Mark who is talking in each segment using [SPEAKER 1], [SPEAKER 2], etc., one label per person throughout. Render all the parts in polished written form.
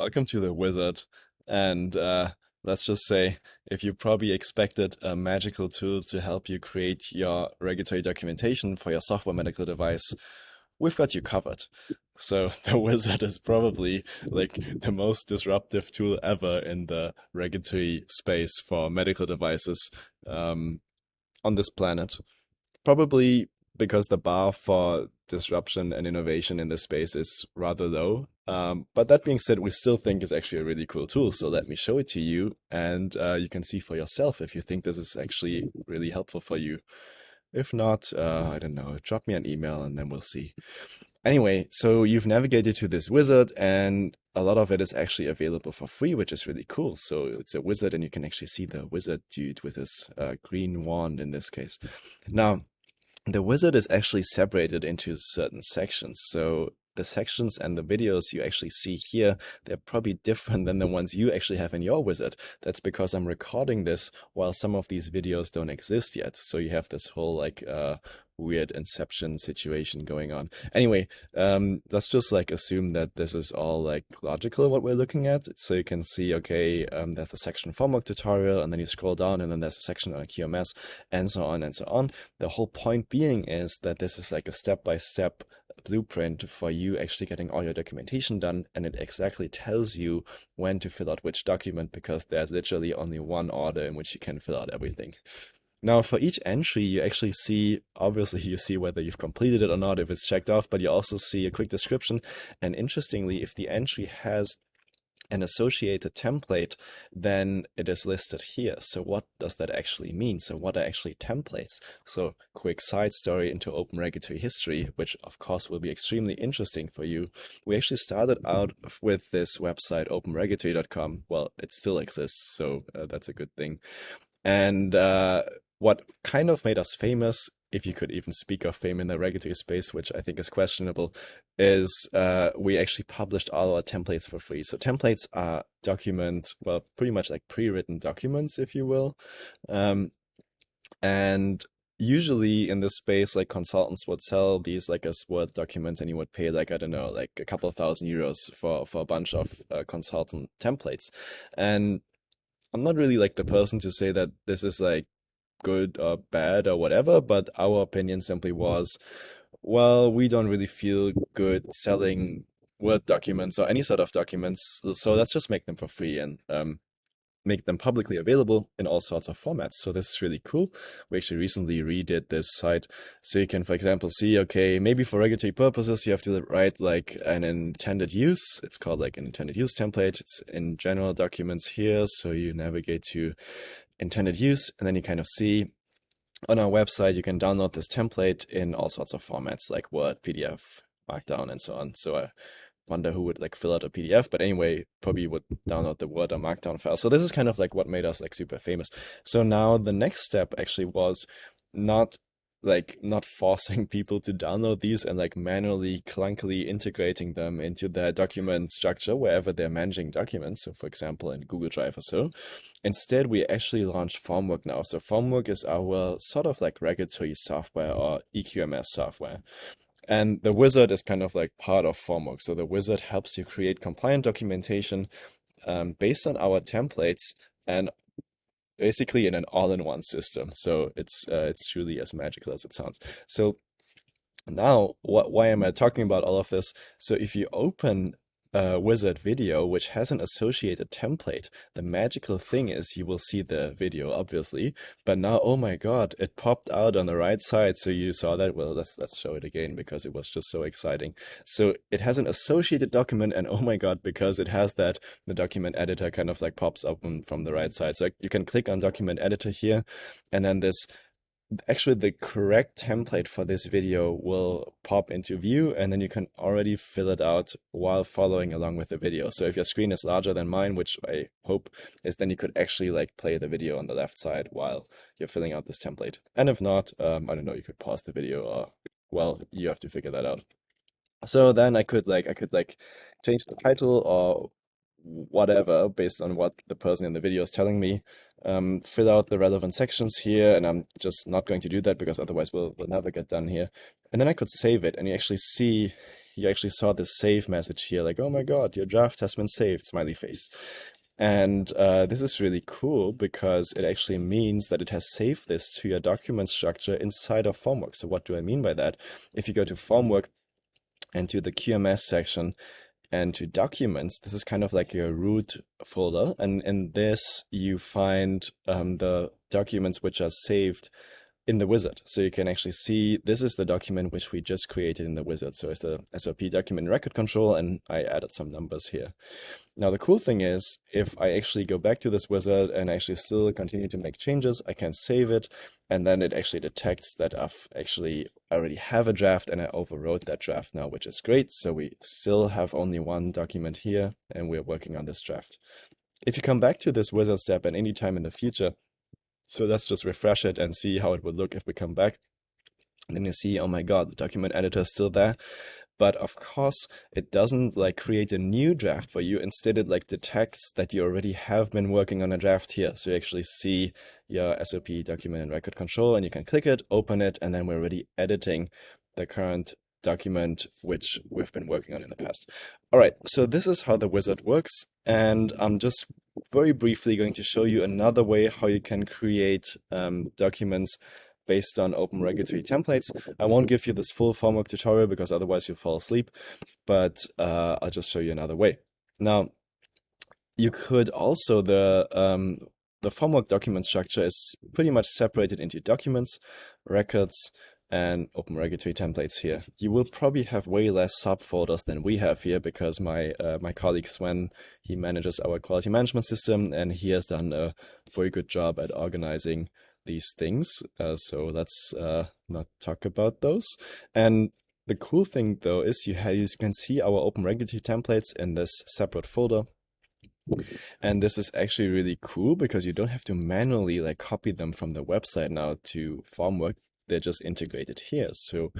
[SPEAKER 1] Welcome to the wizard. And let's just say, if you probably expected a magical tool to help you create your regulatory documentation for your software medical device, we've got you covered. So the wizard is probably like the most disruptive tool ever in the regulatory space for medical devices on this planet. Probably because the bar for disruption and innovation in this space is rather low. But that being said, we still think it's actually a really cool tool. So let me show it to you, and you can see for yourself if you think this is actually really helpful for you. If not, I don't know, drop me an email and then we'll see. Anyway, so you've navigated to this wizard, and a lot of it is actually available for free, which is really cool. So it's a wizard, and you can actually see the wizard dude with his green wand in this case. Now, the wizard is actually separated into certain sections. So the sections and the videos you actually see here, they're probably different than the ones you actually have in your wizard. That's because I'm recording this while some of these videos don't exist yet. So you have this whole like weird inception situation going on. Anyway, let's just like assume that this is all like logical what we're looking at. So you can see, okay, there's a section Formwork tutorial, and then you scroll down and then there's a section on QMS, and so on and so on. The whole point being is that this is like a step-by-step blueprint for you actually getting all your documentation done, and it exactly tells you when to fill out which document, because there's literally only one order in which you can fill out everything. Now, for each entry, you actually see, obviously, you see whether you've completed it or not, if it's checked off, but you also see a quick description. And interestingly, if the entry has an associated template, then it is listed here. So what does that actually mean? So what are actually templates? So quick side story into open regulatory history, which of course will be extremely interesting for you. We actually started out with this website, openregulatory.com. Well, it still exists, so that's a good thing. And what kind of made us famous, if you could even speak of fame in the regulatory space, which I think is questionable, is we actually published all our templates for free. So templates are well, pretty much like pre-written documents, if you will. And usually in this space, like consultants would sell these like as Word documents, and you would pay like, I don't know, like a couple of €1,000 for a bunch of consultant templates. And I'm not really like the person to say that this is like good or bad or whatever, but our opinion simply was, well, we don't really feel good selling Word documents or any sort of documents, so let's just make them for free and make them publicly available in all sorts of formats. So this is really cool. We actually recently redid this site, so you can, for example, see, okay, maybe for regulatory purposes, you have to write like an intended use. It's called like an intended use template. It's in general documents here. So you navigate to intended use, and then you kind of see on our website, you can download this template in all sorts of formats like Word, PDF, Markdown, and so on. So I wonder who would like fill out a PDF, but anyway, probably would download the Word or Markdown file. So this is kind of like what made us like super famous. So now the next step actually was not forcing people to download these and like manually clunkily integrating them into their document structure wherever they're managing documents. So for example, in Google Drive or so. Instead, we actually launched Formwork now. So Formwork is our sort of like regulatory software or EQMS software. And the wizard is kind of like part of Formwork. So the wizard helps you create compliant documentation based on our templates, and basically in an all-in-one system. So it's truly as magical as it sounds. So now, why am I talking about all of this? So if you open a wizard video which has an associated template, the magical thing is you will see the video, obviously, but now, oh my God, it popped out on the right side. So you saw that. Well, let's show it again because it was just so exciting. So it has an associated document, and oh my God, because it has that, the document editor kind of like pops up from the right side. So you can click on document editor here, and then this actually the correct template for this video will pop into view, and then you can already fill it out while following along with the video. So if your screen is larger than mine, which I hope is, then you could actually like play the video on the left side while you're filling out this template. And if not, I don't know, you could pause the video, or well, you have to figure that out. So then I could change the title or whatever based on what the person in the video is telling me, fill out the relevant sections here, and I'm just not going to do that because otherwise we'll never get done here. And then I could save it, and you actually see you actually saw this save message here, like, oh my God, your draft has been saved, smiley face. And this is really cool because it actually means that it has saved this to your document structure inside of Formwork. So what do I mean by that? If you go to Formwork and to the QMS section and to documents, this is kind of like your root folder. And in this, you find the documents which are saved in the wizard. So you can actually see this is the document which we just created in the wizard. So it's the SOP document record control, and I added some numbers here. Now the cool thing is, if I actually go back to this wizard and actually still continue to make changes, I can save it, and then it actually detects that I've actually already have a draft and I overwrote that draft now, which is great. So we still have only one document here and we're working on this draft. If you come back to this wizard step at any time in the future, so let's just refresh it and see how it would look if we come back. And then you see, oh my God, the document editor is still there. But of course, it doesn't like create a new draft for you. Instead, it like detects that you already have been working on a draft here. So you actually see your SOP document and record control, and you can click it, open it, and then we're already editing the current document which we've been working on in the past. All right, so this is how the wizard works. And I'm just very briefly going to show you another way how you can create documents based on open regulatory templates. I won't give you this full Formwork tutorial because otherwise you'll fall asleep, but I'll just show you another way. Now, you could also, the Formwork document structure is pretty much separated into documents, records, and open regulatory templates here. You will probably have way less subfolders than we have here because my colleague Sven, he manages our quality management system and he has done a very good job at organizing these things. So let's not talk about those. And the cool thing though is you can see our open regulatory templates in this separate folder. And this is actually really cool because you don't have to manually like copy them from the website now to Formwork. They're just integrated here. So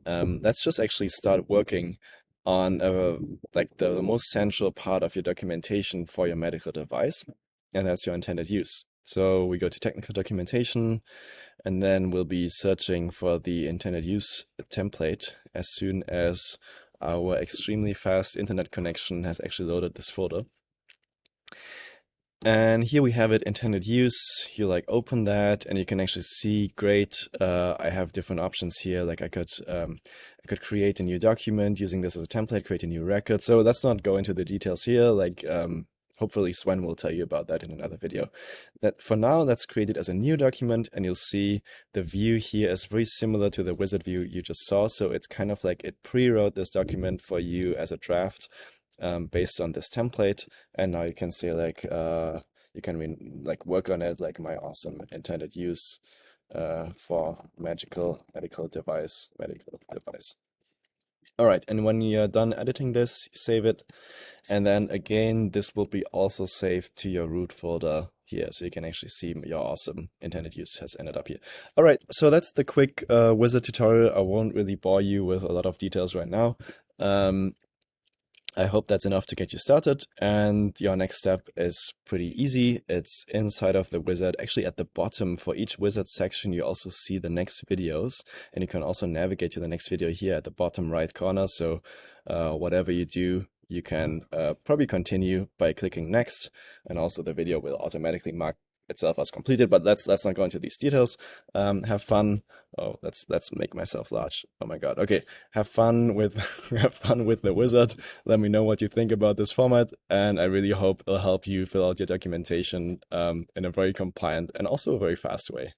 [SPEAKER 1] let's just actually start working on like the most central part of your documentation for your medical device, and that's your intended use. So we go to technical documentation, and then we'll be searching for the intended use template as soon as our extremely fast internet connection has actually loaded this folder. And here we have it, intended use. You like open that and you can actually see, great, I have different options here. Like I could create a new document using this as a template, create a new record. So let's not go into the details here. Like hopefully Sven will tell you about that in another video. That for now, let's create it as a new document, and you'll see the view here is very similar to the wizard view you just saw. So it's kind of like it pre-wrote this document for you as a draft. Based on this template, and now you can say like you can like work on it like my awesome intended use for medical device. All right, and when you're done editing this, save it, and then again this will be also saved to your root folder here, so you can actually see your awesome intended use has ended up here. All right, so that's the quick wizard tutorial. I won't really bore you with a lot of details right now. I hope that's enough to get you started, and your next step is pretty easy. It's inside of the wizard. Actually, at the bottom for each wizard section, you also see the next videos, and you can also navigate to the next video here at the bottom right corner. So whatever you do, you can probably continue by clicking next, and also the video will automatically mark itself as completed, but let's not go into these details. Have fun. Oh, let's make myself large. Oh my God. Okay. Have fun with the wizard. Let me know what you think about this format, and I really hope it'll help you fill out your documentation in a very compliant and also a very fast way.